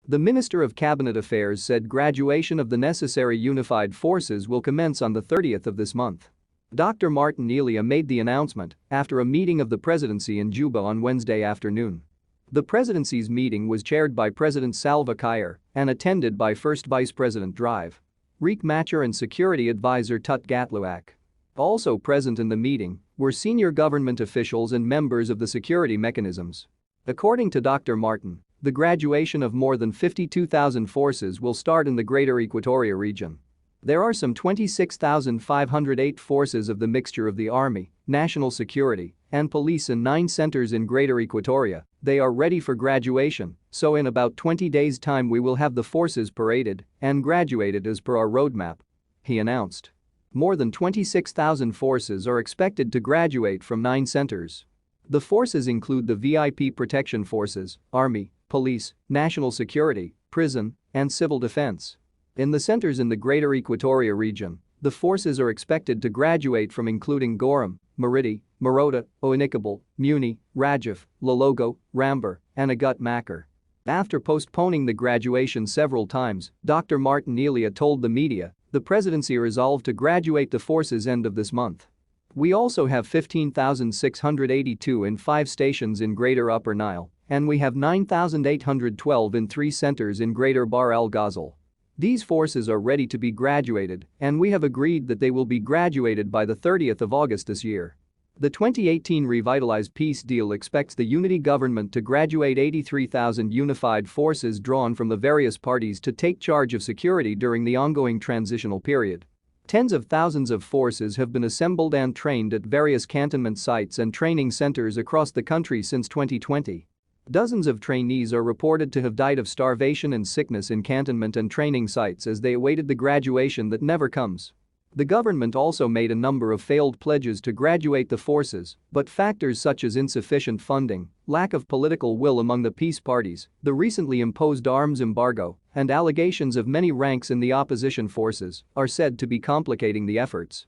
The Minister of Cabinet Affairs said graduation of the necessary unified forces will commence on the 30th of this month. Dr. Martin Elia made the announcement after a meeting of the presidency in Juba on Wednesday afternoon. The presidency's meeting was chaired by President Salva Kiir and attended by First Vice President Drive Riek Machar and Security Advisor Tut Gatluak. Also present in the meeting were senior government officials and members of the security mechanisms. According to Dr. Martin, the graduation of more than 52,000 forces will start in the Greater Equatoria region. There are some 26,508 forces of the mixture of the Army, National Security, and Police in 9 centers in Greater Equatoria. They are ready for graduation, so in about 20 days' time we will have the forces paraded and graduated as per our roadmap, he announced. More than 26,000 forces are expected to graduate from 9 centers. The forces include the VIP Protection Forces, Army, Police, National Security, Prison, and Civil Defense. In the centers in the Greater Equatoria region, the forces are expected to graduate from including Goram, Maridi, Marota, Oinikabel, Muni, Rajaf, Lologo, Rambar, and Agut Makar. After postponing the graduation several times, Dr. Martin Elia told the media the presidency resolved to graduate the forces end of this month. We also have 15,682 in 5 stations in Greater Upper Nile, and we have 9,812 in 3 centers in Greater Bahr el Ghazal. These forces are ready to be graduated, and we have agreed that they will be graduated by the 30th of August this year. The 2018 revitalized peace deal expects the unity government to graduate 83,000 unified forces drawn from the various parties to take charge of security during the ongoing transitional period. Tens of thousands of forces have been assembled and trained at various cantonment sites and training centers across the country since 2020. Dozens of trainees are reported to have died of starvation and sickness in cantonment and training sites as they awaited the graduation that never comes. The government also made a number of failed pledges to graduate the forces, but factors such as insufficient funding, lack of political will among the peace parties, the recently imposed arms embargo, and allegations of many ranks in the opposition forces are said to be complicating the efforts.